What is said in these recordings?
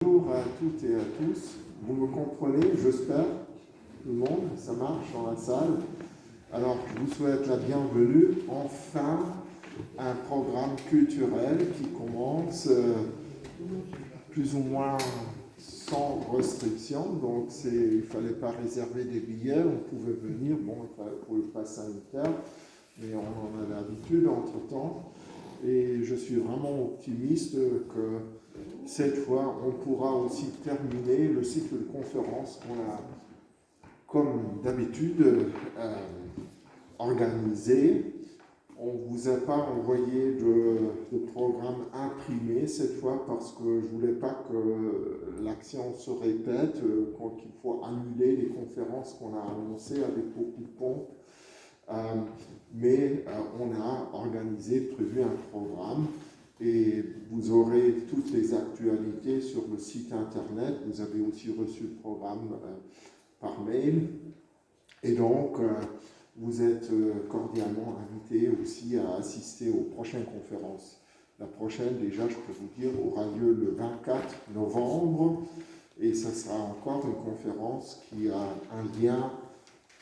Bonjour à toutes et à tous. Vous me comprenez, j'espère, tout le monde, ça marche dans la salle. Alors, je vous souhaite la bienvenue. Enfin, un programme culturel qui commence plus ou moins sans restriction. Donc, il ne fallait pas réserver des billets, on pouvait venir. Bon, pour le pass sanitaire, mais on en a l'habitude entre-temps. Et je suis vraiment optimiste que cette fois, on pourra aussi terminer le cycle de conférences qu'on a, comme d'habitude, organisé. On ne vous a pas envoyé de programme imprimé cette fois parce que je ne voulais pas que l'action se répète, quand il faut annuler les conférences qu'on a annoncées avec beaucoup de pompes. Mais on a organisé, prévu un programme et vous aurez toutes les actualités sur le site internet. Vous avez aussi reçu le programme par mail et donc vous êtes cordialement invités aussi à assister aux prochaines conférences. La prochaine, déjà, je peux vous dire, aura lieu le 24 novembre et ça sera encore une conférence qui a un lien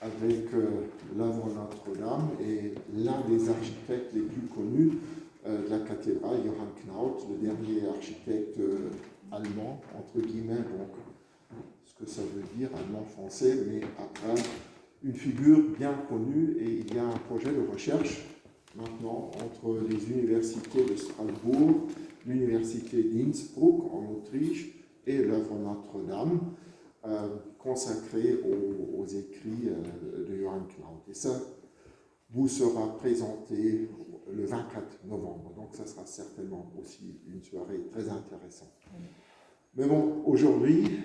avec l'œuvre Notre-Dame et l'un des architectes les plus connus de la cathédrale, Johann Knaut, le dernier architecte allemand, entre guillemets, donc ce que ça veut dire, allemand-français, mais après, une figure bien connue, et il y a un projet de recherche maintenant entre les universités de Strasbourg, l'université d'Innsbruck en Autriche et l'œuvre Notre-Dame, consacré aux écrits de Johann Knaut. Et ça vous sera présenté le 24 novembre. Donc ça sera certainement aussi une soirée très intéressante. Mais bon, aujourd'hui,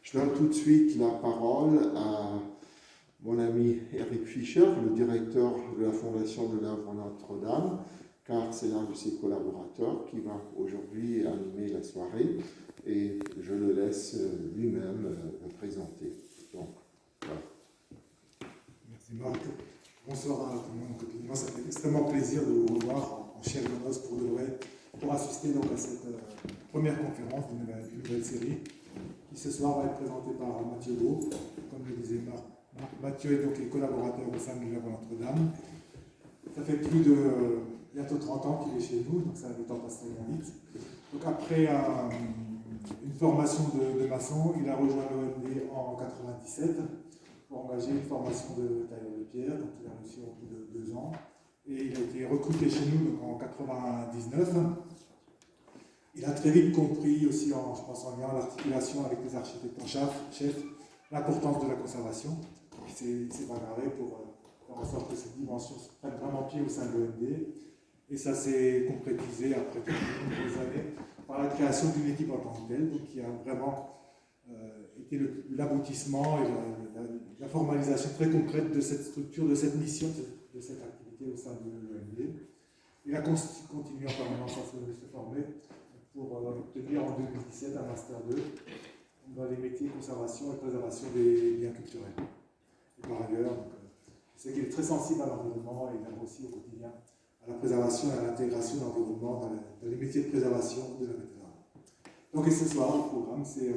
je donne tout de suite la parole à mon ami Eric Fischer, le directeur de la Fondation de l'œuvre Notre-Dame, car c'est l'un de ses collaborateurs qui va aujourd'hui animer la soirée. Et je le laisse lui-même le présenter. Donc, voilà. Merci Marc. Bonsoir à tout le monde. Moi, ça fait extrêmement plaisir de vous revoir en chair et en os pour assister donc à cette première conférence d'une nouvelle série qui ce soir va être présentée par Mathieu Beau. Comme le disait Marc, Mathieu est donc collaborateur au sein de l'œuvre Notre-Dame. Ça fait plus de bientôt 30 ans qu'il est chez nous, donc ça, le temps passe tellement vite. Donc après une formation de maçon, il a rejoint l'OMD en 1997 pour engager une formation de tailleur de pierre, donc il a réussi au bout de 2 ans. Et il a été recruté chez nous donc, en 1999. Il a très vite compris aussi, je pense en lien à l'articulation avec les architectes en chef, l'importance de la conservation. Il s'est bagarré pour faire en sorte que cette dimension prenne vraiment pied au sein de l'OMD. Et ça s'est concrétisé après quelques années par la création d'une équipe en tant que telle, donc qui a vraiment été l'aboutissement et la formalisation très concrète de cette structure, de cette mission, de cette activité au sein de l'OMD. Il a continué en permanence à se former pour obtenir en 2017 un Master 2 dans les métiers conservation et préservation des biens culturels. Et par ailleurs, je sais qu'il est très sensible à l'environnement et il aime aussi au quotidien à la préservation et à l'intégration de l'environnement dans les métiers de préservation de la cathédrale. Donc, et ce soir, le programme, c'est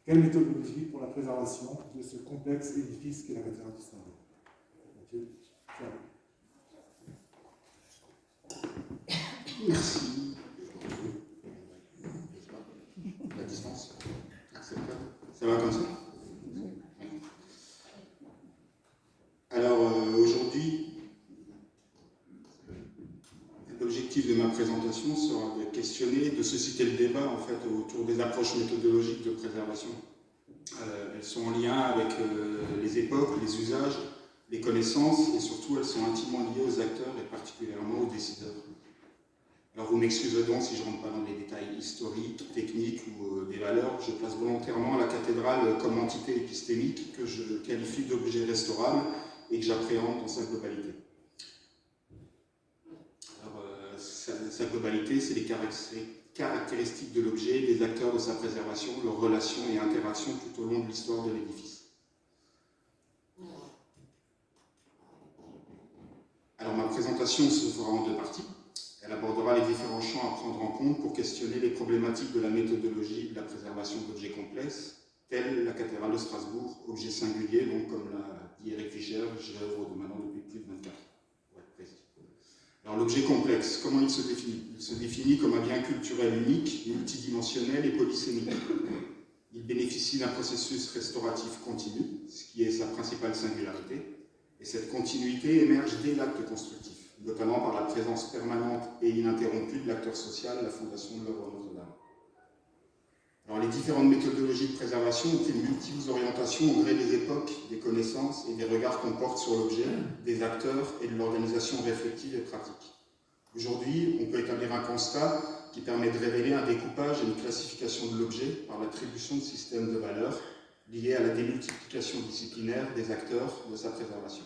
quelle méthodologie pour la préservation de ce complexe édifice qu'est la cathédrale de Strasbourg. Mathieu, merci. La distance, ça va comme ça? Alors aujourd'hui, l'objectif de ma présentation sera de questionner, de susciter le débat en fait autour des approches méthodologiques de préservation. Elles sont en lien avec les époques, les usages, les connaissances et surtout elles sont intimement liées aux acteurs et particulièrement aux décideurs. Alors vous m'excuserez donc si je ne rentre pas dans les détails historiques, techniques ou des valeurs. Je place volontairement la cathédrale comme entité épistémique que je qualifie d'objet restaurable et que j'appréhende dans sa globalité. Alors sa globalité, c'est les caractéristiques de l'objet, des acteurs de sa préservation, leurs relations et interactions tout au long de l'histoire de l'édifice. Alors ma présentation se fera en 2 parties. Elle abordera les différents champs à prendre en compte pour questionner les problématiques de la méthodologie de la préservation d'objets complexes, tels la cathédrale de Strasbourg, objet singulier, donc comme l'a dit Eric Fischer, j'œuvre maintenant depuis plus de 24 ans, pour être précis. Alors l'objet complexe, comment il se définit? Il se définit comme un bien culturel unique, multidimensionnel et polysémique. Il bénéficie d'un processus restauratif continu, ce qui est sa principale singularité, et cette continuité émerge dès l'acte constructif, notamment par la présence permanente et ininterrompue de l'acteur social, la Fondation de l'œuvre Notre-Dame. Alors, les différentes méthodologies de préservation ont pris de multiples orientations au gré des époques, des connaissances et des regards qu'on porte sur l'objet, des acteurs et de l'organisation réflexive et pratique. Aujourd'hui, on peut établir un constat qui permet de révéler un découpage et une classification de l'objet par l'attribution de systèmes de valeurs liés à la démultiplication disciplinaire des acteurs de sa préservation.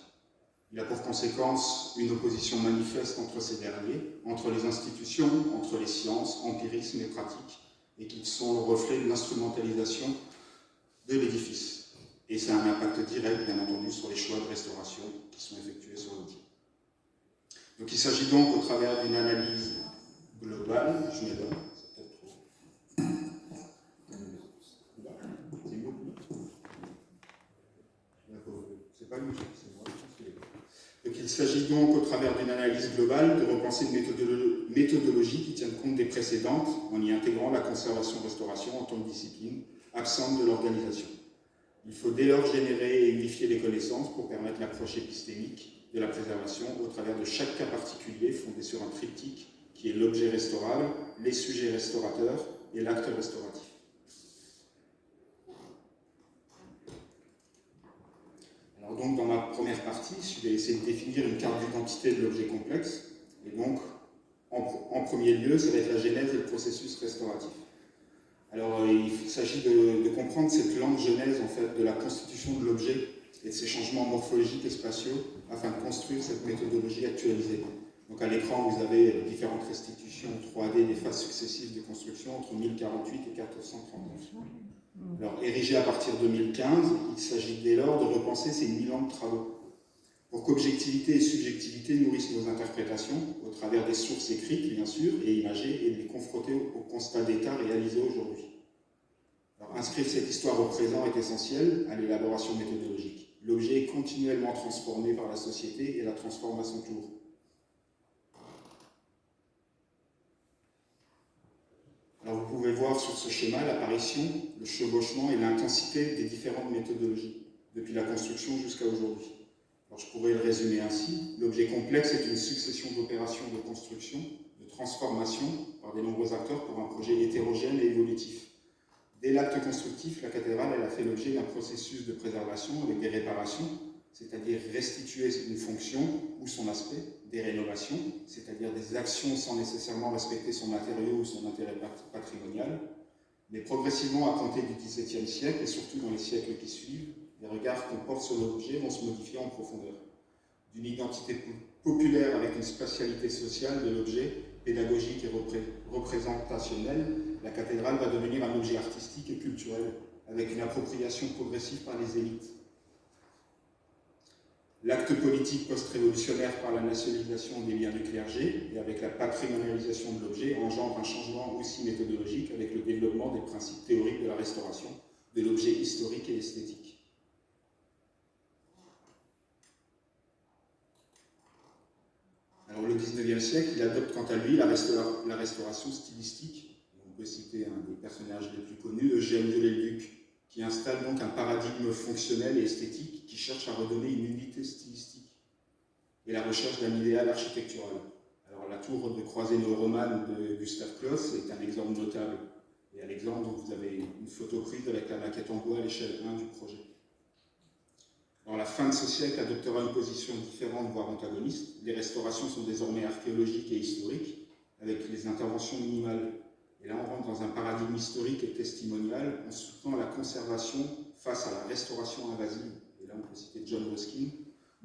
Il a pour conséquence une opposition manifeste entre ces derniers, entre les institutions, entre les sciences, empirisme et pratique, et qui sont le reflet de l'instrumentalisation de l'édifice. Et ça a un impact direct, bien entendu, sur les choix de restauration qui sont effectués sur l'objet. Donc il s'agit donc, au travers d'une analyse globale, je m'éloigne, c'est peut-être trop. C'est pas lui, c'est moi. Donc il s'agit donc, au travers d'une analyse globale, de repenser une méthodologie qui tienne compte des précédentes en y intégrant la conservation-restauration en tant que discipline absente de l'organisation. Il faut dès lors générer et unifier les connaissances pour permettre l'approche épistémique de la préservation au travers de chaque cas particulier fondé sur un triptyque qui est l'objet restaurable, les sujets restaurateurs et l'acte restauratif. Alors donc, dans ma première partie, je vais essayer de définir une carte d'identité de l'objet complexe. Et donc, en premier lieu, ça va être la genèse et le processus restauratif. Alors, il s'agit de comprendre cette lente genèse en fait, de la constitution de l'objet et de ses changements morphologiques et spatiaux afin de construire cette méthodologie actualisée. Donc, à l'écran, vous avez différentes restitutions 3D des phases successives de construction entre 1048 et 439. Alors, érigé à partir de 2015, il s'agit dès lors de repenser ces 1000 ans de travaux pour qu'objectivité et subjectivité nourrissent nos interprétations au travers des sources écrites, bien sûr, et imagées, et de les confronter au constat d'état réalisé aujourd'hui. Alors, inscrire cette histoire au présent est essentiel à l'élaboration méthodologique. L'objet est continuellement transformé par la société et la transforme à son tour. Alors, vous pouvez voir sur ce schéma l'apparition, le chevauchement et l'intensité des différentes méthodologies, depuis la construction jusqu'à aujourd'hui. Alors, je pourrais le résumer ainsi. L'objet complexe est une succession d'opérations de construction, de transformation par des nombreux acteurs pour un projet hétérogène et évolutif. Dès l'acte constructif, la cathédrale elle a fait l'objet d'un processus de préservation avec des réparations, c'est-à-dire restituer une fonction ou son aspect, des rénovations, c'est-à-dire des actions sans nécessairement respecter son matériau ou son intérêt patrimonial. Mais progressivement, à compter du XVIIe siècle et surtout dans les siècles qui suivent, les regards qu'on porte sur l'objet vont se modifier en profondeur. D'une identité populaire avec une spatialité sociale de l'objet, pédagogique et représentationnelle, la cathédrale va devenir un objet artistique et culturel, avec une appropriation progressive par les élites. L'acte politique post-révolutionnaire par la nationalisation des biens du clergé et avec la patrimonialisation de l'objet engendre un changement aussi méthodologique avec le développement des principes théoriques de la restauration, de l'objet historique et esthétique. Alors le XIXe siècle, il adopte quant à lui la restauration stylistique. On peut citer un des personnages les plus connus, Eugène Viollet-le-Duc, qui installe donc un paradigme fonctionnel et esthétique qui cherche à redonner une unité stylistique et la recherche d'un idéal architectural. Alors la tour de croisée néo-romane de Gustave Kloss est un exemple notable. Et à l'exemple, donc, vous avez une photo prise avec la maquette en bois à l'échelle 1 du projet. Alors la fin de ce siècle adoptera une position différente, voire antagoniste. Les restaurations sont désormais archéologiques et historiques, avec les interventions minimales. Et là, on rentre dans un paradigme historique et testimonial en soutenant la conservation face à la restauration invasive. Et là, on peut citer John Ruskin,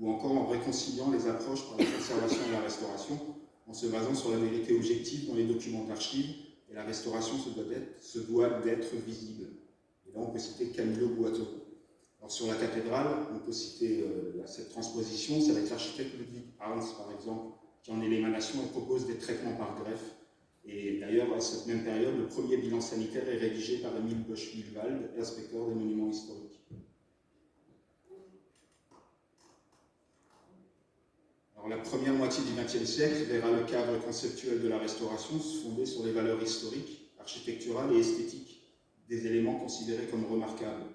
ou encore en réconciliant les approches par la conservation et la restauration, en se basant sur la vérité objective dans les documents d'archives, et la restauration se doit d'être visible. Et là, on peut citer Camillo Boito. Alors, sur la cathédrale, on peut citer cette transposition, c'est avec l'architecte Ludwig Arns, par exemple, qui en est l'émanation et propose des traitements par greffe. Et d'ailleurs, à cette même période, le premier bilan sanitaire est rédigé par Émile Bosch-Wilwald, inspecteur des monuments historiques. Alors, la première moitié du XXe siècle verra le cadre conceptuel de la restauration se fonder sur les valeurs historiques, architecturales et esthétiques des éléments considérés comme remarquables.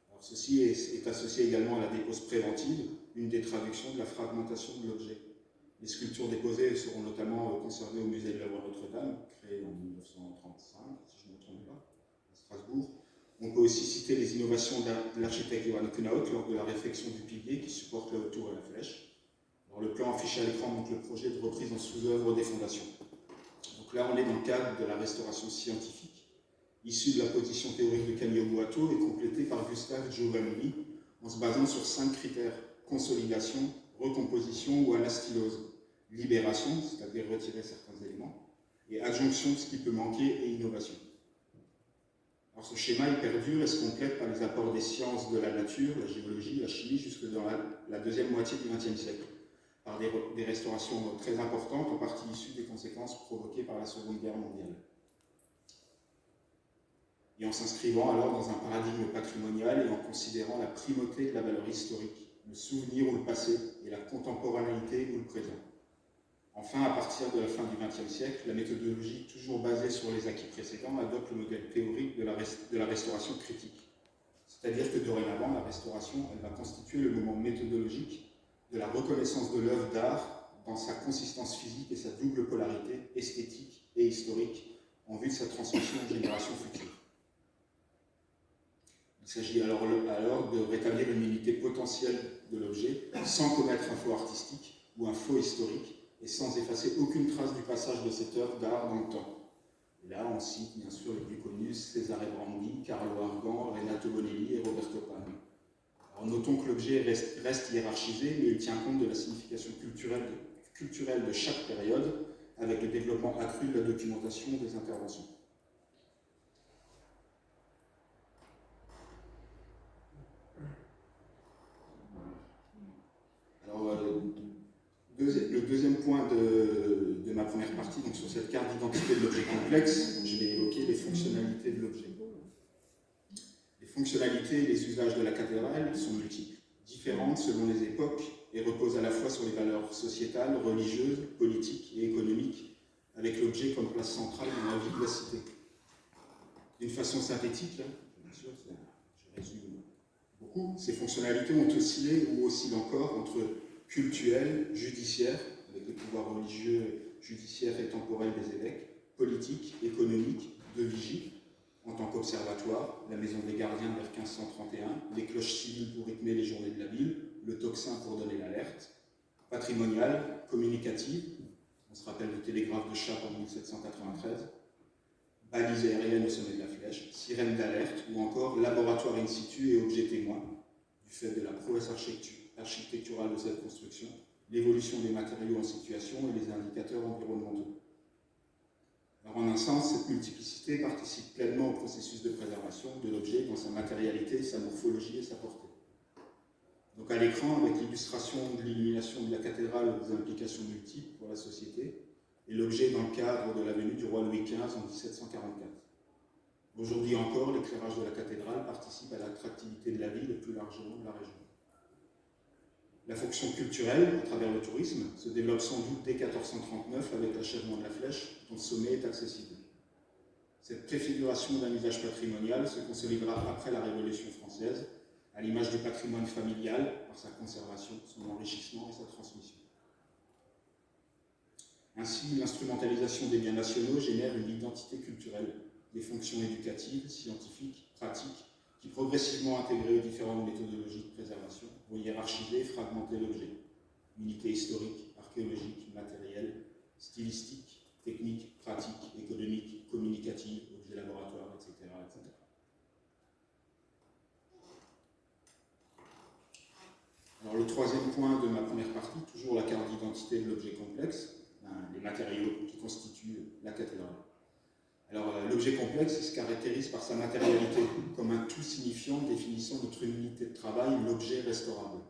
Alors, ceci est associé également à la dépose préventive, une des traductions de la fragmentation de l'objet. Les sculptures déposées seront notamment conservées au musée de la Roi Notre-Dame, créé en 1935, si je ne me trompe pas, à Strasbourg. On peut aussi citer les innovations de l'architecte Johann Knaut lors de la réfection du pilier qui supporte la haute tour et la flèche. Alors, le plan affiché à l'écran montre le projet de reprise en sous-œuvre des fondations. Donc là, on est dans le cadre de la restauration scientifique, issue de la position théorique de Camillo Boato et complétée par Gustave Giovannini en se basant sur 5 critères: consolidation, recomposition ou anastylose, libération, c'est-à-dire retirer certains éléments, et adjonction de ce qui peut manquer et innovation. Alors ce schéma il perdure et se complète par les apports des sciences de la nature, la géologie, la chimie, jusque dans la deuxième moitié du XXe siècle, par des restaurations très importantes, en partie issues des conséquences provoquées par la Seconde Guerre mondiale. Et en s'inscrivant alors dans un paradigme patrimonial et en considérant la primauté de la valeur historique, le souvenir ou le passé, et la contemporanéité ou le présent. Enfin, à partir de la fin du XXe siècle, la méthodologie, toujours basée sur les acquis précédents, adopte le modèle théorique de la restauration critique. C'est-à-dire que dorénavant, la restauration, elle va constituer le moment méthodologique de la reconnaissance de l'œuvre d'art dans sa consistance physique et sa double polarité esthétique et historique en vue de sa transmission aux générations futures. Il s'agit alors de rétablir une unité potentielle de l'objet sans commettre un faux artistique ou un faux historique et sans effacer aucune trace du passage de cette œuvre d'art dans le temps. Et là, on cite bien sûr les plus connus Cesare Brandi, Carlo Argan, Renato Bonelli et Roberto Pani. Alors notons que l'objet reste hiérarchisé, mais il tient compte de la signification culturelle de chaque période avec le développement accru de la documentation des interventions. Alors, le deuxième point de ma première partie, donc sur cette carte d'identité de l'objet complexe, je vais évoquer les fonctionnalités de l'objet. Les fonctionnalités et les usages de la cathédrale sont multiples, différentes selon les époques et reposent à la fois sur les valeurs sociétales, religieuses, politiques et économiques, avec l'objet comme place centrale dans la vie de la cité. D'une façon synthétique, bien sûr, je résume beaucoup, ces fonctionnalités ont oscillé ou oscillent encore entre cultuel, judiciaire, avec les pouvoirs religieux, judiciaires et temporels des évêques, politique, économique, de vigie, en tant qu'observatoire, la maison des gardiens vers 1531, les cloches civiles pour rythmer les journées de la ville, le tocsin pour donner l'alerte, patrimoniale, communicative, on se rappelle le télégraphe de Chappe en 1793, balise aérienne au sommet de la flèche, sirène d'alerte, ou encore laboratoire in situ et objet témoin, du fait de la prouesse architecturale de cette construction, l'évolution des matériaux en situation et les indicateurs environnementaux. Alors en un sens, cette multiplicité participe pleinement au processus de préservation de l'objet dans sa matérialité, sa morphologie et sa portée. Donc à l'écran, avec l'illustration de l'illumination de la cathédrale aux implications multiples pour la société, et l'objet dans le cadre de la venue du roi Louis XV en 1744. Aujourd'hui encore, l'éclairage de la cathédrale participe à l'attractivité de la ville et plus largement de la région. La fonction culturelle, à travers le tourisme, se développe sans doute dès 1439 avec l'achèvement de la flèche, dont le sommet est accessible. Cette préfiguration d'un usage patrimonial se consolidera après la Révolution française, à l'image du patrimoine familial, par sa conservation, son enrichissement et sa transmission. Ainsi, l'instrumentalisation des biens nationaux génère une identité culturelle, des fonctions éducatives, scientifiques, pratiques, qui progressivement intégrées aux différentes méthodologies de préservation, vont hiérarchiser et fragmenter l'objet. Unité historique, archéologique, matérielle, stylistique, technique, pratique, économique, communicative, objet laboratoire, etc., etc. Alors le troisième point de ma première partie, toujours la carte d'identité de l'objet complexe, les matériaux qui constituent la cathédrale. Alors l'objet complexe se caractérise par sa matérialité, comme un tout signifiant définissant notre unité de travail, l'objet restaurable.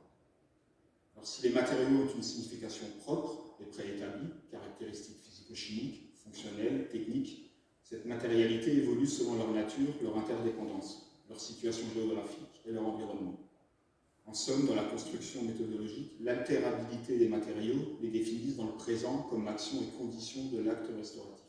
Alors si les matériaux ont une signification propre, et préétablis, caractéristiques physico-chimiques, fonctionnelles, techniques. Cette matérialité évolue selon leur nature, leur interdépendance, leur situation géographique et leur environnement. En somme, dans la construction méthodologique, l'altérabilité des matériaux les définissent dans le présent comme action et condition de l'acte restauratif.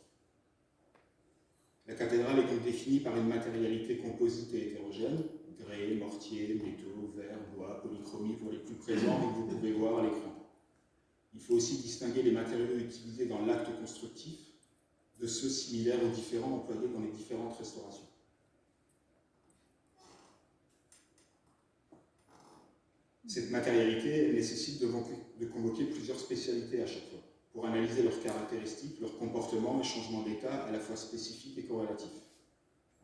La cathédrale est donc définie par une matérialité composite et hétérogène, grès, mortier, métaux, verre, bois, polychromie pour les plus présents et que vous pouvez voir à l'écran. Il faut aussi distinguer les matériaux utilisés dans l'acte constructif de ceux similaires aux différents employés dans les différentes restaurations. Cette matérialité elle nécessite de convoquer plusieurs spécialités à chaque fois, pour analyser leurs caractéristiques, leurs comportements et changements d'état à la fois spécifiques et corrélatifs.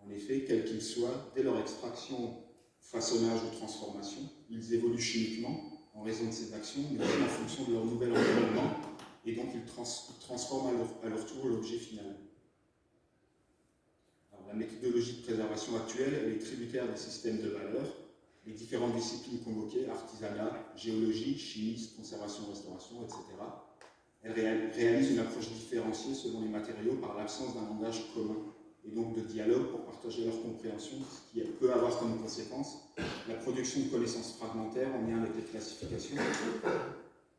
En effet, quels qu'ils soient, dès leur extraction, façonnage ou transformation, ils évoluent chimiquement en raison de ces actions, mais aussi en fonction de leur nouvel environnement, et donc ils transforment à leur tour l'objet final. Alors, la méthodologie de préservation actuelle, elle est tributaire des systèmes de valeurs. Les différentes disciplines convoquées, artisanat, géologie, chimiste, conservation, restauration, etc., elles réalisent une approche différenciée selon les matériaux par l'absence d'un langage commun et donc de dialogue pour partager leur compréhension, ce qui peut avoir comme conséquence la production de connaissances fragmentaires en lien avec les classifications,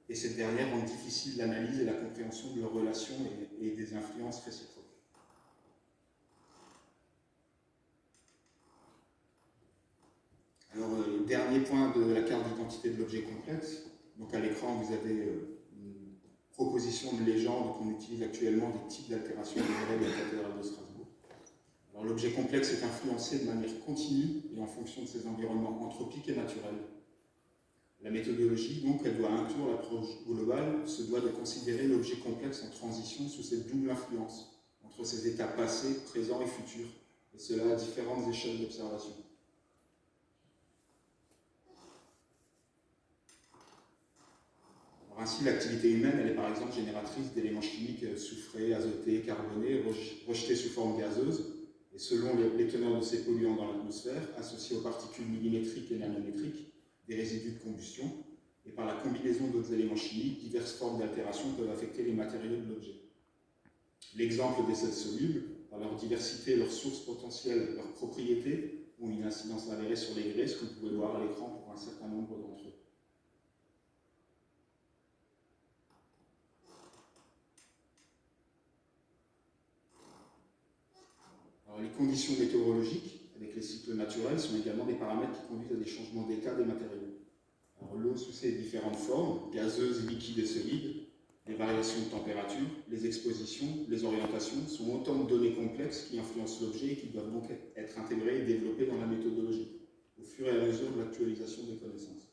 et cette dernière rend difficile l'analyse et la compréhension de leurs relations et des influences réciproques. Alors, dernier point de la carte d'identité de l'objet complexe. Donc à l'écran, vous avez une proposition de légende qu'on utilise actuellement des types d'altérations de la cathédrale de Strasbourg. Alors l'objet complexe est influencé de manière continue et en fonction de ses environnements anthropiques et naturels. La méthodologie, donc, elle doit inclure l'approche globale, se doit de considérer l'objet complexe en transition sous cette double influence entre ses états passés, présents et futurs, et cela à différentes échelles d'observation. Ainsi, l'activité humaine, elle est par exemple génératrice d'éléments chimiques soufrés, azotés, carbonés, rejetés sous forme gazeuse, et selon les teneurs de ces polluants dans l'atmosphère, associés aux particules millimétriques et nanométriques, des résidus de combustion, et par la combinaison d'autres éléments chimiques, diverses formes d'altération peuvent affecter les matériaux de l'objet. L'exemple des sels solubles, par leur diversité, leurs sources potentielles, leurs propriétés, ont une incidence avérée sur les graisses, que vous pouvez voir à l'écran pour un certain nombre d'entre eux. Alors, les conditions météorologiques, avec les cycles naturels, sont également des paramètres qui conduisent à des changements d'état des matériaux. Alors, l'eau sous ses différentes formes, gazeuse, liquide et solide, les variations de température, les expositions, les orientations, sont autant de données complexes qui influencent l'objet et qui doivent donc être intégrées et développées dans la méthodologie, au fur et à mesure de l'actualisation des connaissances.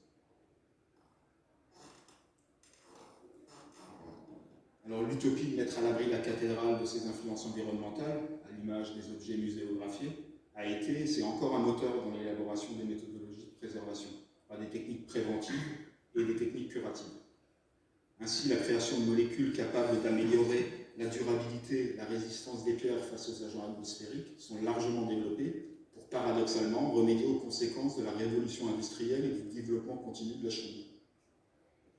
Alors l'utopie de mettre à l'abri la cathédrale de ses influences environnementales, à l'image des objets muséographiés, a été et c'est encore un moteur dans l'élaboration des méthodologies de préservation, par des techniques préventives et des techniques curatives. Ainsi, la création de molécules capables d'améliorer la durabilité, la résistance des pierres face aux agents atmosphériques sont largement développées pour, paradoxalement, remédier aux conséquences de la révolution industrielle et du développement continu de la chimie.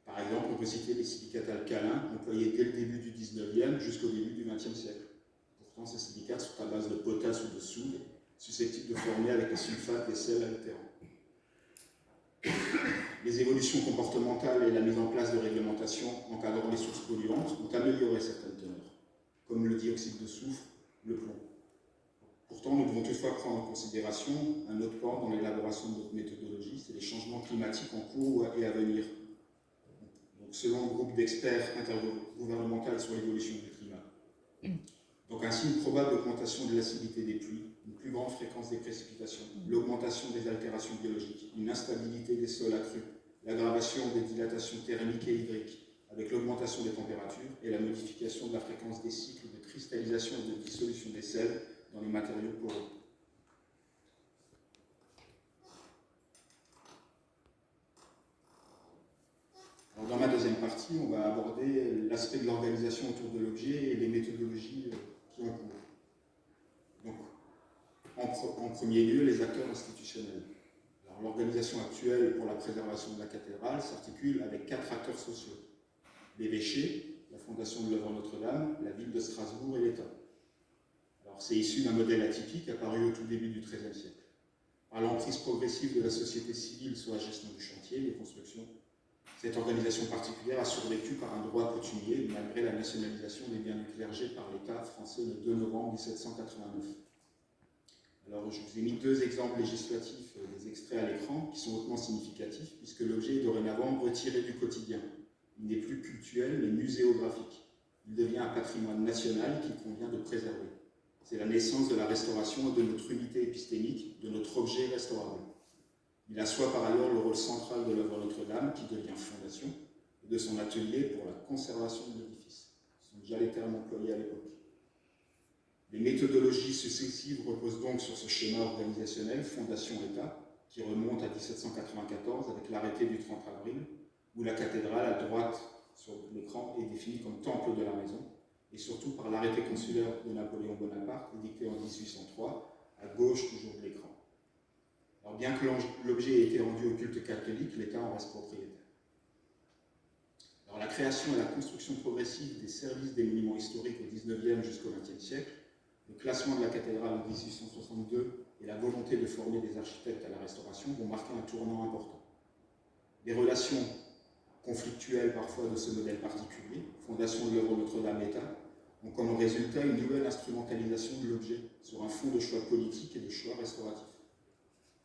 Par exemple, on peut citer les silicates alcalins employés dès le début du 19e jusqu'au début du 20e siècle. Pourtant, ces silicates sont à base de potasse ou de soude, susceptibles de former avec les sulfates des sels altérants. Les évolutions comportementales et la mise en place de réglementations encadrant les sources polluantes ont amélioré certaines teneurs, comme le dioxyde de soufre, le plomb. Pourtant, nous devons toutefois prendre en considération un autre point dans l'élaboration de notre méthodologie, c'est les changements climatiques en cours et à venir. Donc, selon le groupe d'experts intergouvernemental sur l'évolution du climat. Donc ainsi, une probable augmentation de l'acidité des pluies, une plus grande fréquence des précipitations, l'augmentation des altérations biologiques, une instabilité des sols accrus, l'aggravation des dilatations thermiques et hydriques, avec l'augmentation des températures et la modification de la fréquence des cycles de cristallisation et de dissolution des sels dans les matériaux poreux. Alors, dans ma deuxième partie, on va aborder l'aspect de l'organisation autour de l'objet et les méthodologies qui en courent. Donc, en premier lieu, les acteurs institutionnels. L'organisation actuelle pour la préservation de la cathédrale s'articule avec 4 acteurs sociaux. L'évêché, la fondation de l'œuvre Notre-Dame, la ville de Strasbourg et l'État. Alors c'est issu d'un modèle atypique apparu au tout début du XIIIe siècle. Par l'emprise progressive de la société civile sur la gestion du chantier, des constructions, cette organisation particulière a survécu par un droit coutumier malgré la nationalisation des biens du clergé par l'État français le 2 novembre 1789. Alors je vous ai mis 2 exemples législatifs, des extraits à l'écran, qui sont hautement significatifs, puisque l'objet est dorénavant retiré du quotidien. Il n'est plus cultuel, mais muséographique. Il devient un patrimoine national qu'il convient de préserver. C'est la naissance de la restauration et de notre unité épistémique, de notre objet restaurable. Il assoit par ailleurs le rôle central de l'œuvre Notre-Dame, qui devient fondation, et de son atelier pour la conservation de l'édifice. Ce sont déjà les termes employés à l'époque. Les méthodologies successives reposent donc sur ce schéma organisationnel fondation-État, qui remonte à 1794 avec l'arrêté du 30 avril, où la cathédrale à droite sur l'écran est définie comme temple de la maison, et surtout par l'arrêté consulaire de Napoléon Bonaparte, édicté en 1803, à gauche toujours de l'écran. Alors bien que l'objet ait été rendu au culte catholique, l'État en reste propriétaire. Alors la création et la construction progressive des services des monuments historiques au XIXe jusqu'au XXe siècle, le classement de la cathédrale en 1862 et la volonté de former des architectes à la restauration vont marquer un tournant important. Les relations conflictuelles parfois de ce modèle particulier, fondation de l'œuvre Notre-Dame-État, ont comme résultat une nouvelle instrumentalisation de l'objet sur un fond de choix politiques et de choix restauratifs.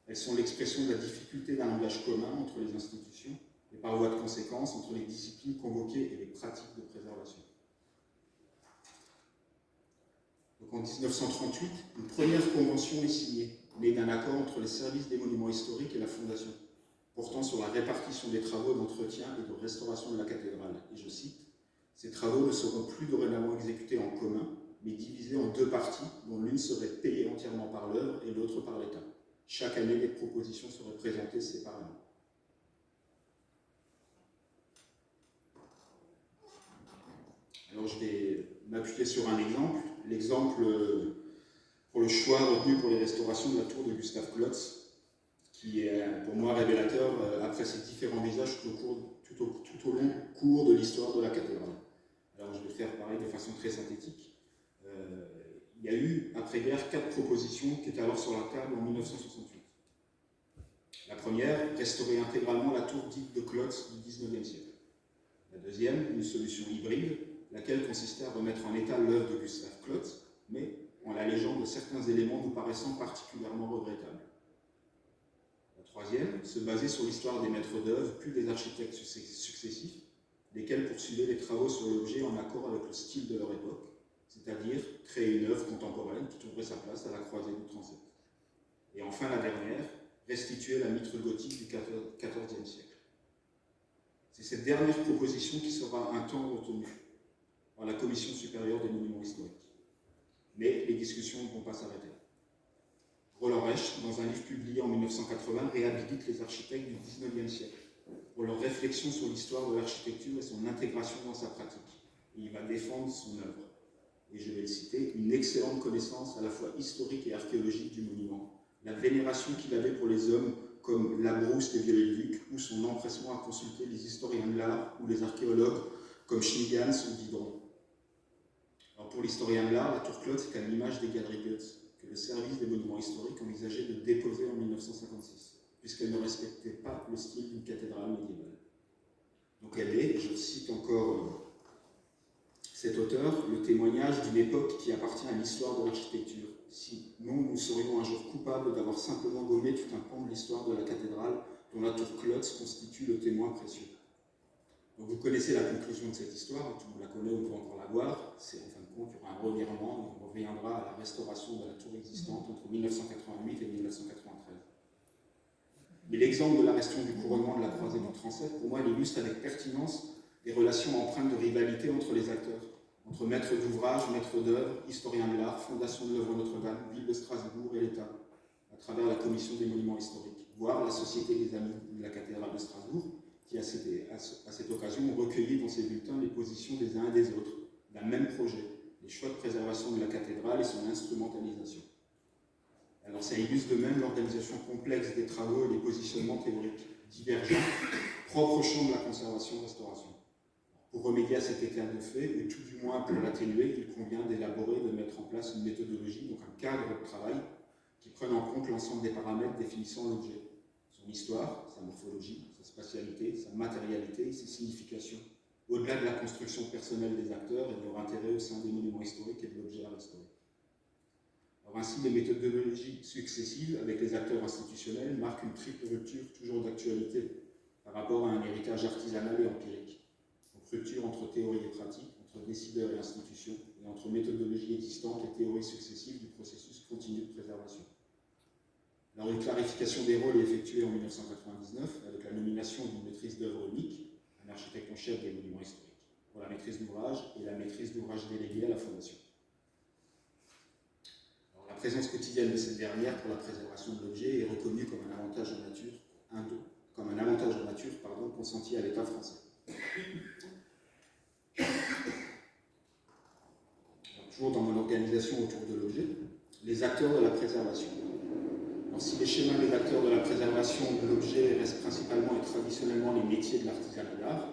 Elles sont l'expression de la difficulté d'un langage commun entre les institutions et par voie de conséquence entre les disciplines convoquées et les pratiques de préservation. Donc en 1938, une première convention est signée, née d'un accord entre les services des monuments historiques et la Fondation, portant sur la répartition des travaux d'entretien et de restauration de la cathédrale. Et je cite, « Ces travaux ne seront plus dorénavant exécutés en commun, mais divisés en 2 parties, dont l'une serait payée entièrement par l'œuvre et l'autre par l'État. Chaque année, les propositions seraient présentées séparément. » Alors je vais m'appuyer sur un exemple. L'exemple pour le choix retenu pour les restaurations de la tour de Gustave Klotz, qui est pour moi révélateur après ces différents visages tout au long cours de l'histoire de la cathédrale. Alors je vais faire pareil de façon très synthétique. Il y a eu, après-guerre, 4 propositions qui étaient alors sur la table en 1968. La première, restaurer intégralement la tour dite de Klotz du XIXe siècle. La deuxième, une solution hybride, laquelle consistait à remettre en état l'œuvre de Gustave Klotz, mais en l'allégeant de certains éléments nous paraissant particulièrement regrettables. La troisième, se baser sur l'histoire des maîtres d'œuvre puis des architectes successifs, lesquels poursuivaient les travaux sur l'objet en accord avec le style de leur époque, c'est-à-dire créer une œuvre contemporaine qui trouverait sa place à la croisée du transept. Et enfin la dernière, restituer la mitre gothique du XIVe siècle. C'est cette dernière proposition qui sera un temps retenue par la Commission supérieure des monuments historiques. Mais les discussions ne vont pas s'arrêter. Roland Reich, dans un livre publié en 1980, réhabilite les architectes du XIXe siècle pour leur réflexion sur l'histoire de l'architecture et son intégration dans sa pratique. Et il va défendre son œuvre. Et je vais le citer, une excellente connaissance à la fois historique et archéologique du monument, la vénération qu'il avait pour les hommes comme Labrousse et Viollet-le-Duc, ou son empressement à consulter les historiens de l'art ou les archéologues comme Schmiegans ou Diderot. Alors pour l'historien de l'art, la tour Klotz est à l'image des galeries Goetz, que le service des monuments historiques envisageait de déposer en 1956, puisqu'elle ne respectait pas le style d'une cathédrale médiévale. Donc elle est, je cite encore cet auteur, le témoignage d'une époque qui appartient à l'histoire de l'architecture. Sinon, nous serions un jour coupables d'avoir simplement gommé tout un pan de l'histoire de la cathédrale dont la tour Klotz constitue le témoin précieux. Donc vous connaissez la conclusion de cette histoire, tout le monde la connaît, on peut encore la voir. C'est en fin de compte, il y aura un revirement, on reviendra à la restauration de la tour existante entre 1988 et 1993. Mais l'exemple de la question du couronnement de la croisée du transept, pour moi, il illustre avec pertinence des relations empreintes de rivalité entre les acteurs, entre maîtres d'ouvrage, maîtres d'œuvre, historiens de l'art, fondation de l'œuvre Notre-Dame, ville de Strasbourg et l'État, à travers la commission des monuments historiques, voire la Société des Amis de la cathédrale de Strasbourg, qui à cette occasion ont recueilli dans ses bulletins les positions des uns et des autres, d'un même projet, les choix de préservation de la cathédrale et son instrumentalisation. Alors ça illustre de même l'organisation complexe des travaux et les positionnements théoriques divergents, propre au champ de la conservation-restauration. Pour remédier à cet état de fait, ou tout du moins pour l'atténuer, il convient d'élaborer, de mettre en place une méthodologie, donc un cadre de travail, qui prenne en compte l'ensemble des paramètres définissant l'objet, son histoire, sa morphologie, sa spatialité, sa matérialité, ses significations, au-delà de la construction personnelle des acteurs et de leur intérêt au sein des monuments historiques et de l'objet à restaurer. Alors ainsi, les méthodologies successives avec les acteurs institutionnels marquent une triple rupture toujours d'actualité par rapport à un héritage artisanal et empirique. Donc rupture entre théorie et pratique, entre décideurs et institutions, et entre méthodologies existantes et théories successives du processus continu de préservation. Alors une clarification des rôles est effectuée en 1999 avec la nomination d'une maîtrise d'œuvre unique, un architecte en chef des monuments historiques, pour la maîtrise d'ouvrage et la maîtrise d'ouvrage déléguée à la Fondation. Alors, la présence quotidienne de cette dernière pour la préservation de l'objet est reconnue comme un avantage en nature, consenti à l'État français. Alors, toujours dans mon organisation autour de l'objet, les acteurs de la préservation. Alors, si les schémas des acteurs de la préservation de l'objet restent principalement et traditionnellement les métiers de l'artisanat d'art,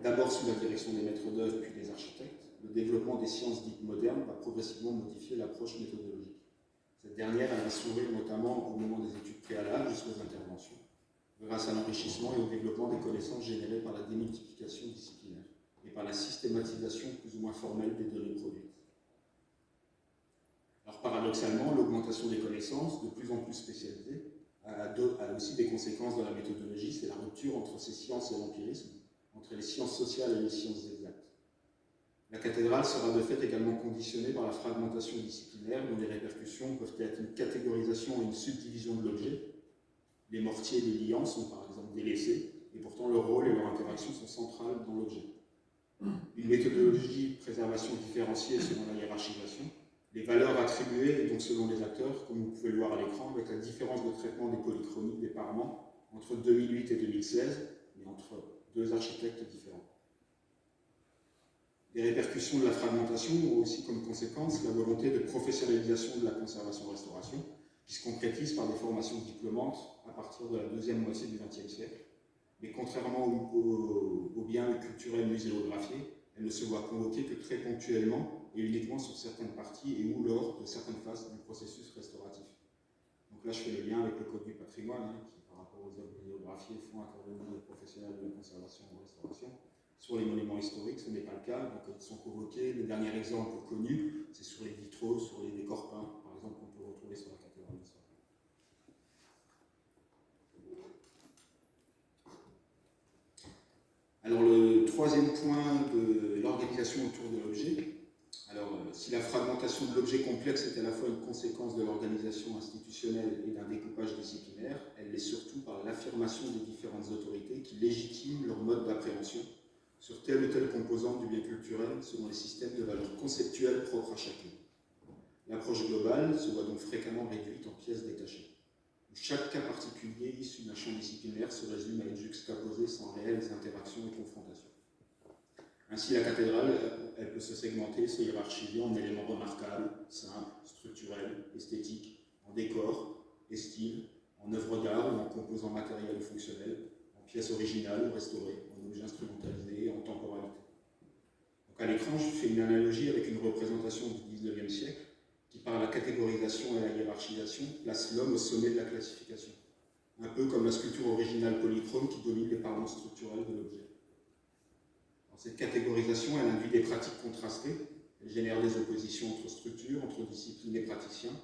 d'abord sous la direction des maîtres d'œuvre puis des architectes, le développement des sciences dites modernes va progressivement modifier l'approche méthodologique. Cette dernière va s'ouvrir notamment au moment des études préalables jusqu'aux interventions, grâce à l'enrichissement et au développement des connaissances générées par la démultiplication disciplinaire et par la systématisation plus ou moins formelle des données produites. Alors paradoxalement, l'augmentation des connaissances, de plus en plus spécialisées, a aussi des conséquences dans la méthodologie, c'est la rupture entre ces sciences et l'empirisme, entre les sciences sociales et les sciences exactes. La cathédrale sera de fait également conditionnée par la fragmentation disciplinaire, dont les répercussions peuvent être une catégorisation et une subdivision de l'objet. Les mortiers et les liants sont par exemple délaissés, et pourtant leur rôle et leur interaction sont centrales dans l'objet. Une méthodologie de préservation différenciée selon la hiérarchisation, les valeurs attribuées, et donc selon les acteurs, comme vous pouvez le voir à l'écran, avec la différence de traitement des polychromies des parements entre 2008 et 2016, et entre deux architectes différents. Les répercussions de la fragmentation ont aussi comme conséquence la volonté de professionnalisation de la conservation-restauration, qui se concrétise par des formations diplômantes à partir de la deuxième moitié du XXe siècle. Mais contrairement aux biens culturels muséographiés, elle ne se voit convoquée que très ponctuellement et uniquement sur certaines parties et ou lors de certaines phases du processus restauratif. Donc là, je fais le lien avec le Code du patrimoine, qui, par rapport aux œuvres muséographiées, font accorder le professionnel de la conservation et restauration. Sur les monuments historiques, ce n'est pas le cas, donc ils sont convoqués. Le dernier exemple connu, c'est sur les vitraux, sur les décors peints, par exemple, qu'on peut retrouver sur la cathédrale de Sceaux. Alors le troisième point de l'organisation autour de l'objet, si la fragmentation de l'objet complexe est à la fois une conséquence de l'organisation institutionnelle et d'un découpage disciplinaire, elle l'est surtout par l'affirmation des différentes autorités qui légitiment leur mode d'appréhension sur telle ou telle composante du bien culturel selon les systèmes de valeurs conceptuelles propres à chacun. L'approche globale se voit donc fréquemment réduite en pièces détachées. Chaque cas particulier issu d'un champ disciplinaire se résume à être juxtaposé sans réelles interactions et confrontations. Ainsi, la cathédrale, elle peut se segmenter, se hiérarchiser en éléments remarquables, simples, structurels, esthétiques, en décor et style, en œuvres d'art ou en composants matériels ou fonctionnels, en pièces originales ou restaurées, en objets instrumentalisés et en temporalité. Donc à l'écran, je fais une analogie avec une représentation du XIXe siècle qui, par la catégorisation et la hiérarchisation, place l'homme au sommet de la classification. Un peu comme la sculpture originale polychrome qui domine les parements structurels de l'objet. Cette catégorisation, elle induit des pratiques contrastées, elle génère des oppositions entre structures, entre disciplines et praticiens,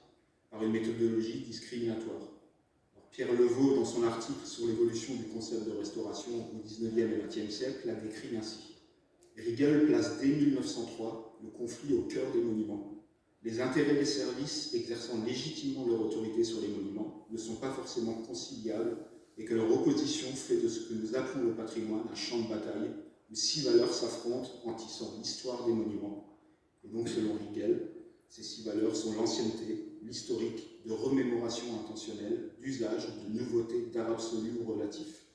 par une méthodologie discriminatoire. Alors, Pierre Levaux, dans son article sur l'évolution du concept de restauration au XIXe et XXe siècle, l'a décrit ainsi. Riegel place dès 1903 le conflit au cœur des monuments. Les intérêts des services exerçant légitimement leur autorité sur les monuments ne sont pas forcément conciliables et que leur opposition fait de ce que nous appelons le patrimoine un champ de bataille où 6 valeurs s'affrontent en tissant l'histoire des monuments. Et donc, selon Riegel, ces 6 valeurs sont l'ancienneté, l'historique, de remémoration intentionnelle, d'usage, de nouveauté, d'art absolu ou relatif.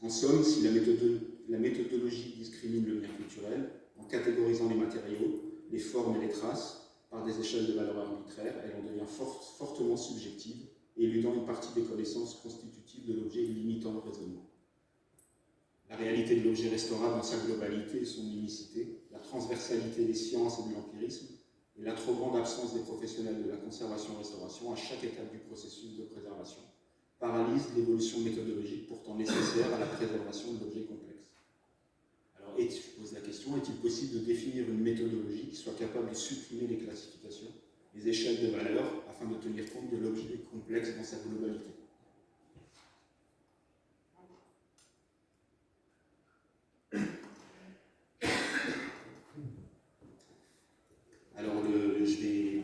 En somme, si la méthodologie discrimine le bien culturel, en catégorisant les matériaux, les formes et les traces, par des échelles de valeur arbitraires, elle en devient fortement subjective, éludant une partie des connaissances constitutives de l'objet et limitant le raisonnement. la réalité de l'objet restaurable dans sa globalité et son unicité, la transversalité des sciences et de l'empirisme, et la trop grande absence des professionnels de la conservation-restauration à chaque étape du processus de préservation paralyse l'évolution méthodologique pourtant nécessaire à la préservation de l'objet complexe. Alors, je pose la question, est-il possible de définir une méthodologie qui soit capable de supprimer les classifications, les échelles de valeurs, afin de tenir compte de l'objet complexe dans sa globalité? Alors, je vais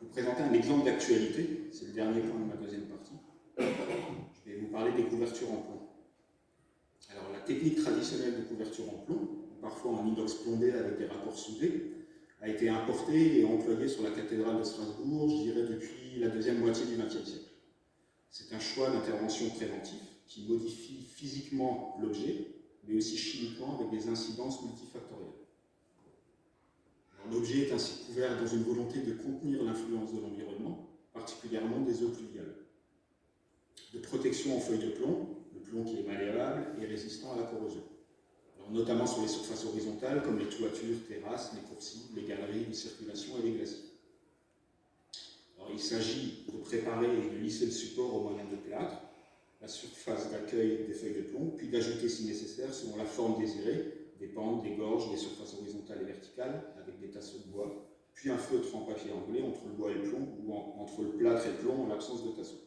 vous présenter un exemple d'actualité, c'est le dernier point de ma deuxième partie. Je vais vous parler des couvertures en plomb. Alors, la technique traditionnelle de couverture en plomb, parfois en inox plombé avec des rapports soudés, a été importée et employée sur la cathédrale de Strasbourg, je dirais depuis la deuxième moitié du XXe siècle. C'est un choix d'intervention préventif qui modifie physiquement l'objet, mais aussi chimiquement avec des incidences multifactorielles. L'objet est ainsi couvert dans une volonté de contenir l'influence de l'environnement, particulièrement des eaux pluviales. De protection en feuilles de plomb, le plomb qui est malléable et résistant à la corrosion. Alors, notamment sur les surfaces horizontales comme les toitures, terrasses, les coursives, les galeries de circulation et les glacis. Alors, il s'agit de préparer et de lisser le support au moyen de plâtre, la surface d'accueil des feuilles de plomb, puis d'ajouter si nécessaire, selon la forme désirée, des pentes, des gorges, des surfaces horizontales et verticales, avec des tasseaux de bois, puis un feutre en papier anglais entre le bois et le plomb, ou entre le plâtre et le plomb en l'absence de tasseau.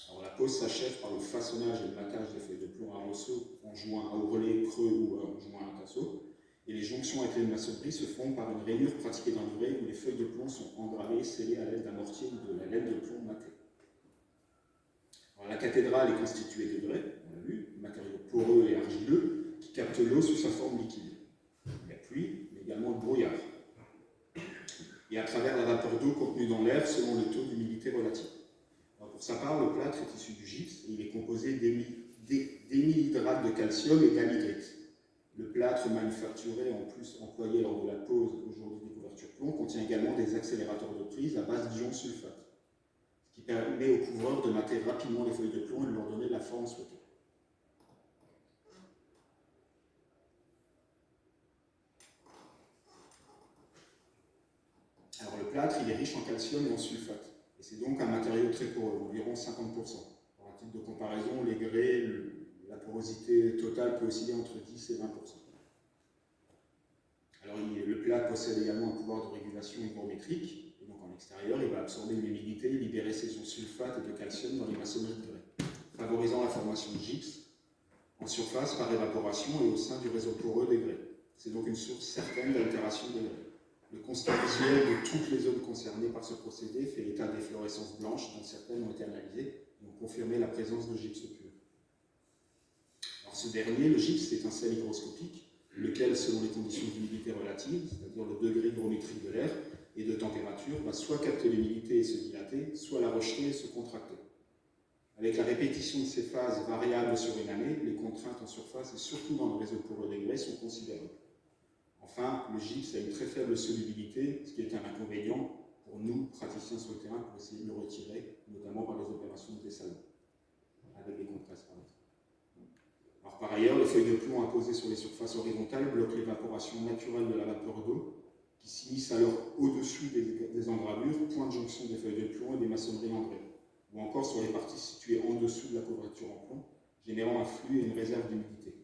Alors, la pose s'achève par le façonnage et le matage des feuilles de plomb à morceaux en joint à ourlet creux ou en joint à tasseau, et les jonctions avec les maçonneries se font par une rainure pratiquée dans l'urée où les feuilles de plomb sont engravées et scellées à l'aide d'un mortier ou de la laine de plomb matée. Alors, la cathédrale est constituée de grès, on l'a vu, matériaux poreux et argileux qui captent l'eau sous sa forme liquide. La pluie, mais également le brouillard. Et à travers la vapeur d'eau contenue dans l'air selon le taux d'humidité relatif. Alors, pour sa part, le plâtre est issu du gypse et il est composé d'émilhydrate de calcium et d'anhydrite. Le plâtre manufacturé, en plus employé lors de la pose aujourd'hui des couvertures plomb, contient également des accélérateurs de prise à base d'ion sulfate, ce qui permet au couvreur de mater rapidement les feuilles de plomb et de leur donner la forme souhaitée. Alors le plâtre, il est riche en calcium et en sulfate, et c'est donc un matériau très poreux, environ 50%. Pour un titre de comparaison, les grès, la porosité totale peut osciller entre 10 et 20%. Alors le plâtre possède également un pouvoir de régulation hygrométrique, et donc en extérieur, il va absorber l'humidité et libérer ses ions sulfate et de calcium dans les maçonneries de grès, favorisant la formation de gypse en surface par évaporation et au sein du réseau poreux des grès. C'est donc une source certaine d'altération des grès. Le constat visuel de toutes les zones concernées par ce procédé fait état d'efflorescences blanches, dont certaines ont été analysées et ont confirmé la présence de gypse pur. Alors ce dernier, le gypse, est un sel hygroscopique, lequel, selon les conditions d'humidité relative, c'est-à-dire le degré hygrométrique de l'air et de température, va soit capter l'humidité et se dilater, soit la rejeter et se contracter. Avec la répétition de ces phases variables sur une année, les contraintes en surface et surtout dans le réseau poreux des grès sont considérables. Enfin, le gypse a une très faible solubilité, ce qui est un inconvénient pour nous, praticiens sur le terrain, pour essayer de le retirer, notamment par les opérations de dessalement, avec des compresses par exemple. Alors, par ailleurs, les feuilles de plomb apposées sur les surfaces horizontales bloquent l'évaporation naturelle de la vapeur d'eau, qui s'immisce alors au-dessus des engravures, point de jonction des feuilles de plomb et des maçonneries en grès, ou encore sur les parties situées en dessous de la couverture en plomb, générant un flux et une réserve d'humidité.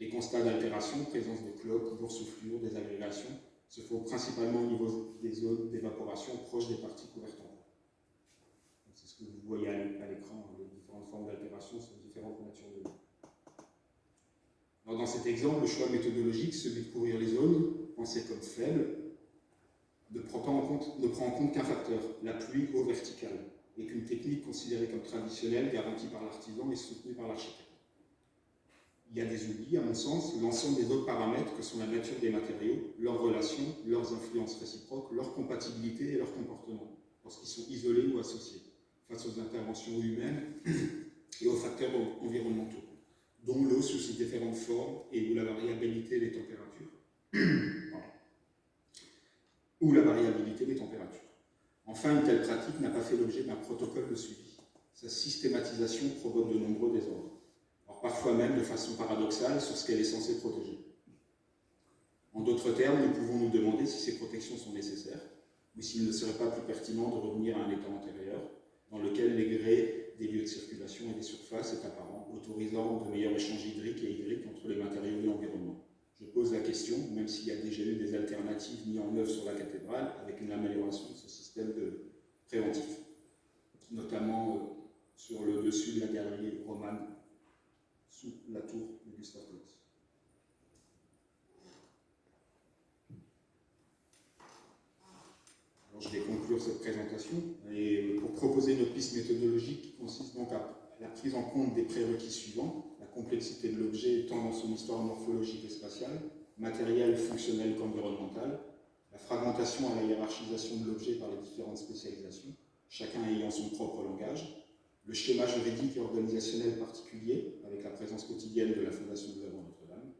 Les constats d'altération, présence de cloques, boursouflures, désagrégations, se font principalement au niveau des zones d'évaporation proches des parties couvertes en plomb. C'est ce que vous voyez à l'écran, les différentes formes d'altération sur différentes natures de l'eau. Dans cet exemple, le choix méthodologique, celui de couvrir les zones, pensées comme faibles, ne prend en compte qu'un facteur, la pluie eau verticale, et qu'une technique considérée comme traditionnelle, garantie par l'artisan et soutenue par l'architecte. Il y a des oublis, à mon sens, l'ensemble des autres paramètres que sont la nature des matériaux, leurs relations, leurs influences réciproques, leur compatibilité et leur comportement, lorsqu'ils sont isolés ou associés, face aux interventions humaines et aux facteurs environnementaux, dont l'eau sous ses différentes formes et où la variabilité des températures. Enfin, une telle pratique n'a pas fait l'objet d'un protocole de suivi. Sa systématisation provoque de nombreux désordres. Alors, parfois même de façon paradoxale, sur ce qu'elle est censée protéger. En d'autres termes, nous pouvons nous demander si ces protections sont nécessaires, ou s'il ne serait pas plus pertinent de revenir à un état antérieur, dans lequel les grès des lieux de circulation et des surfaces est apparent, autorisant de meilleurs échanges hydriques et hydriques entre les matériaux et l'environnement. Je pose la question, même s'il y a déjà eu des alternatives mises en œuvre sur la cathédrale, avec une amélioration de ce système préventif, notamment sur le dessus de la galerie romane, sous la tour de Gustave Klotz. Alors, je vais conclure cette présentation et pour proposer une piste méthodologique qui consiste donc à la prise en compte des prérequis suivants: la complexité de l'objet tant dans son histoire morphologique et spatiale, matérielle, fonctionnelle qu'environnementale, la fragmentation et la hiérarchisation de l'objet par les différentes spécialisations, chacun ayant son propre langage, le schéma juridique et organisationnel particulier, avec la présence quotidienne de la Fondation de l'Œuvre Notre-Dame,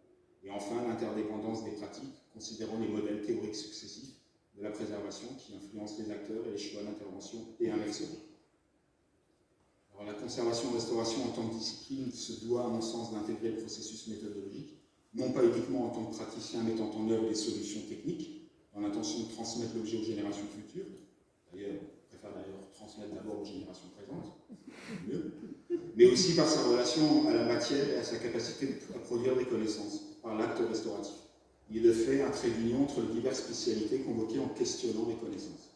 et enfin l'interdépendance des pratiques, considérant les modèles théoriques successifs de la préservation qui influencent les acteurs et les choix d'intervention et inversement. Alors, la conservation-restauration en tant que discipline se doit, à mon sens, d'intégrer le processus méthodologique, non pas uniquement en tant que praticien mettant en œuvre des solutions techniques, dans l'intention de transmettre l'objet aux générations futures. D'ailleurs, on préfère transmettre d'abord aux générations présentes, mieux, mais aussi par sa relation à la matière et à sa capacité à produire des connaissances, par l'acte restauratif. Il est de fait un trait d'union entre les diverses spécialités convoquées en questionnant les connaissances.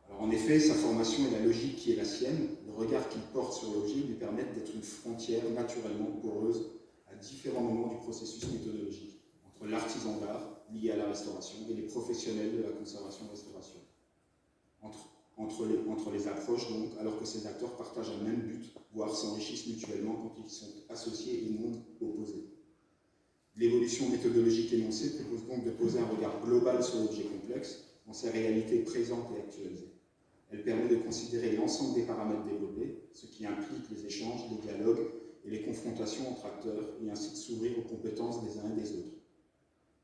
Alors en effet, sa formation et la logique qui est la sienne, le regard qu'il porte sur l'objet lui permettent d'être une frontière naturellement poreuse à différents moments du processus méthodologique, entre l'artisan d'art lié à la restauration et les professionnels de la conservation-restauration. Entre les approches, donc, alors que ces acteurs partagent un même but, voire s'enrichissent mutuellement quand ils sont associés et non opposés. L'évolution méthodologique énoncée propose donc de poser un regard global sur l'objet complexe, dans ses réalités présentes et actualisées. Elle permet de considérer l'ensemble des paramètres développés, ce qui implique les échanges, les dialogues et les confrontations entre acteurs, et ainsi de s'ouvrir aux compétences des uns et des autres.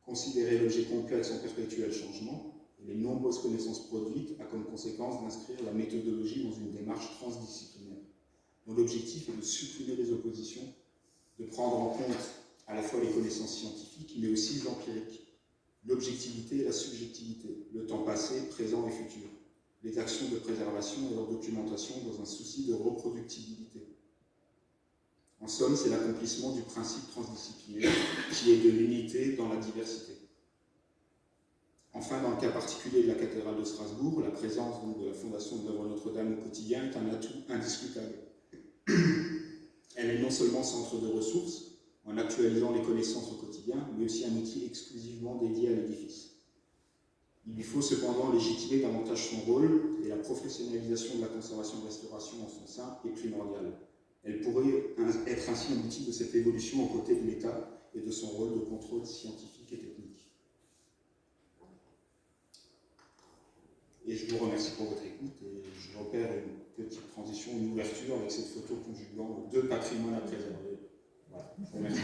Considérer l'objet complexe en perpétuel changement, et les nombreuses connaissances produites a comme conséquence d'inscrire la méthodologie dans une démarche transdisciplinaire, dont l'objectif est de supprimer les oppositions, de prendre en compte à la fois les connaissances scientifiques, mais aussi l'empirique, l'objectivité et la subjectivité, le temps passé, présent et futur, les actions de préservation et leur documentation dans un souci de reproductibilité. En somme, c'est l'accomplissement du principe transdisciplinaire qui est de l'unité dans la diversité. Enfin, dans le cas particulier de la cathédrale de Strasbourg, la présence donc, de la Fondation de l'Œuvre Notre-Dame au quotidien est un atout indiscutable. Elle est non seulement centre de ressources, en actualisant les connaissances au quotidien, mais aussi un outil exclusivement dédié à l'édifice. Il lui faut cependant légitimer davantage son rôle, et la professionnalisation de la conservation-restauration en son sein est primordiale. Elle pourrait être ainsi un outil de cette évolution aux côtés de l'État et de son rôle de contrôle scientifique et technique. Et je vous remercie pour votre écoute, et je repère une petite transition, une ouverture avec cette photo conjuguant deux patrimoines à préserver. Voilà, je vous remercie.